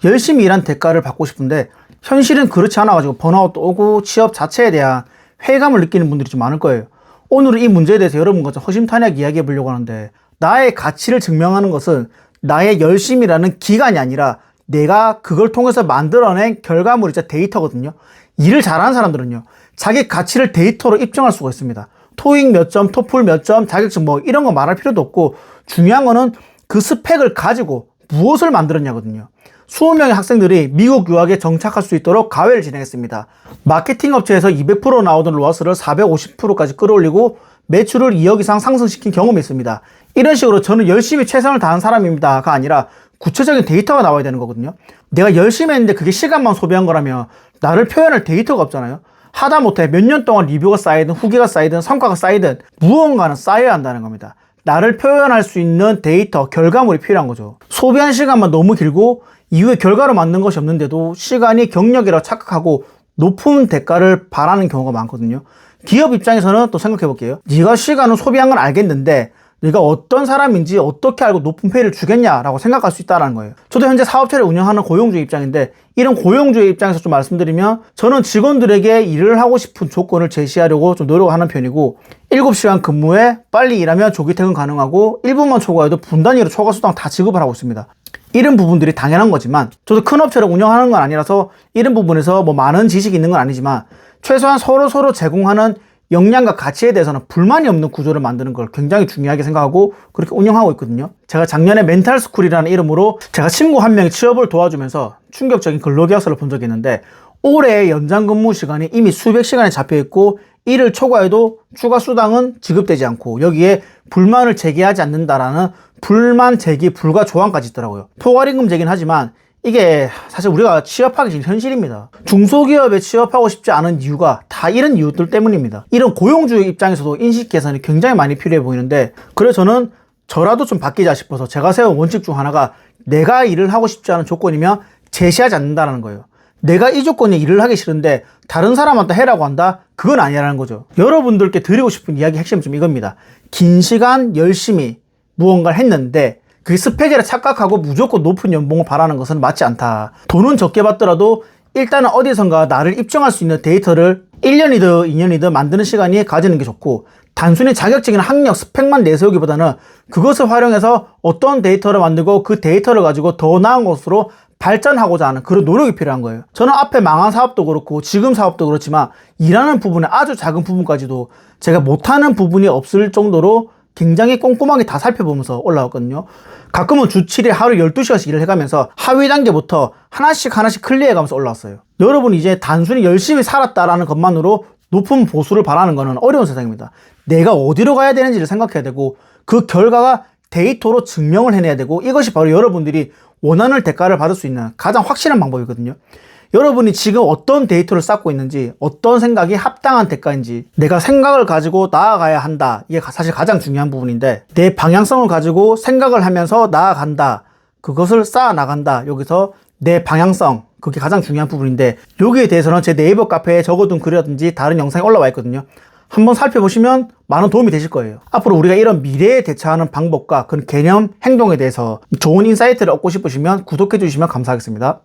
열심히 일한 대가를 받고 싶은데 현실은 그렇지 않아가지고 번아웃도 오고 취업 자체에 대한 회의감을 느끼는 분들이 좀 많을 거예요. 오늘은 이 문제에 대해서 여러분과 좀 허심탄회하게 이야기해 보려고 하는데, 나의 가치를 증명하는 것은 나의 열심이라는 기간이 아니라 내가 그걸 통해서 만들어낸 결과물이자 데이터거든요. 일을 잘하는 사람들은요, 자기 가치를 데이터로 입증할 수가 있습니다. 토익 몇 점, 토플 몇 점, 자격증 뭐 이런 거 말할 필요도 없고, 중요한 거는 그 스펙을 가지고 무엇을 만들었냐거든요. 20명의 학생들이 미국 유학에 정착할 수 있도록 가회를 진행했습니다. 마케팅 업체에서 200% 나오던 로아스를 450%까지 끌어올리고 매출을 2억 이상 상승시킨 경험이 있습니다. 이런 식으로 저는 열심히 최선을 다한 사람입니다가 아니라 구체적인 데이터가 나와야 되는 거거든요. 내가 열심히 했는데 그게 시간만 소비한 거라면 나를 표현할 데이터가 없잖아요. 하다못해 몇 년 동안 리뷰가 쌓이든 후기가 쌓이든 성과가 쌓이든 무언가는 쌓여야 한다는 겁니다. 나를 표현할 수 있는 데이터, 결과물이 필요한 거죠. 소비한 시간만 너무 길고 이후에 결과로 맞는 것이 없는데도 시간이 경력이라고 착각하고 높은 대가를 바라는 경우가 많거든요. 기업 입장에서는 또 생각해 볼게요. 네가 시간을 소비한 건 알겠는데 네가 어떤 사람인지 어떻게 알고 높은 페이를 주겠냐라고 생각할 수 있다는 거예요. 저도 현재 사업체를 운영하는 고용주의 입장인데, 이런 고용주의 입장에서 좀 말씀드리면, 저는 직원들에게 일을 하고 싶은 조건을 제시하려고 좀 노력하는 편이고, 7시간 근무에 빨리 일하면 조기 퇴근 가능하고 1분만 초과해도 분 단위로 초과 수당 다 지급을 하고 있습니다. 이런 부분들이 당연한 거지만, 저도 큰 업체를 운영하는 건 아니라서 이런 부분에서 뭐 많은 지식이 있는 건 아니지만, 최소한 서로 제공하는 역량과 가치에 대해서는 불만이 없는 구조를 만드는 걸 굉장히 중요하게 생각하고 그렇게 운영하고 있거든요. 제가 작년에 멘탈스쿨이라는 이름으로 제가 친구 한 명이 취업을 도와주면서 충격적인 근로계약서를 본 적이 있는데, 올해의 연장 근무 시간이 이미 수백 시간에 잡혀 있고 이를 초과해도 추가 수당은 지급되지 않고 여기에 불만을 제기하지 않는다라는 불만 제기 불가 조항까지 있더라고요. 포괄임금 제기는 하지만 이게 사실 우리가 취업하기 전 현실입니다. 중소기업에 취업하고 싶지 않은 이유가 다 이런 이유들 때문입니다. 이런 고용주의 입장에서도 인식 개선이 굉장히 많이 필요해 보이는데, 그래서 저는 저라도 좀 바뀌자 싶어서 제가 세운 원칙 중 하나가, 내가 일을 하고 싶지 않은 조건이면 제시하지 않는다는 거예요. 내가 이 조건에 일을 하기 싫은데 다른 사람한테 해라고 한다? 그건 아니라는 거죠. 여러분들께 드리고 싶은 이야기 핵심은 좀 이겁니다. 긴 시간 열심히 무언가를 했는데 그게 스펙이라 착각하고 무조건 높은 연봉을 바라는 것은 맞지 않다. 돈은 적게 받더라도 일단은 어디선가 나를 입증할 수 있는 데이터를 1년이든 2년이든 만드는 시간이 가지는 게 좋고, 단순히 자격증이나 학력, 스펙만 내세우기보다는 그것을 활용해서 어떤 데이터를 만들고 그 데이터를 가지고 더 나은 것으로 발전하고자 하는 그런 노력이 필요한 거예요. 저는 앞에 망한 사업도 그렇고 지금 사업도 그렇지만 일하는 부분에 아주 작은 부분까지도 제가 못하는 부분이 없을 정도로 굉장히 꼼꼼하게 다 살펴보면서 올라왔거든요. 가끔은 주 7일 하루 12시간씩 일을 해가면서 하위 단계부터 하나씩 클리어해가면서 올라왔어요. 여러분, 이제 단순히 열심히 살았다라는 것만으로 높은 보수를 바라는 것은 어려운 세상입니다. 내가 어디로 가야 되는지를 생각해야 되고 그 결과가 데이터로 증명을 해내야 되고, 이것이 바로 여러분들이 원하는 대가를 받을 수 있는 가장 확실한 방법이거든요. 여러분이 지금 어떤 데이터를 쌓고 있는지, 어떤 생각이 합당한 대가인지, 내가 생각을 가지고 나아가야 한다. 이게 사실 가장 중요한 부분인데, 내 방향성을 가지고 생각을 하면서 나아간다. 그것을 쌓아 나간다. 여기서 내 방향성, 그게 가장 중요한 부분인데, 여기에 대해서는 제 네이버 카페에 적어둔 글이라든지 다른 영상이 올라와 있거든요. 한번 살펴보시면 많은 도움이 되실 거예요. 앞으로 우리가 이런 미래에 대처하는 방법과 그 개념, 행동에 대해서 좋은 인사이트를 얻고 싶으시면 구독해 주시면 감사하겠습니다.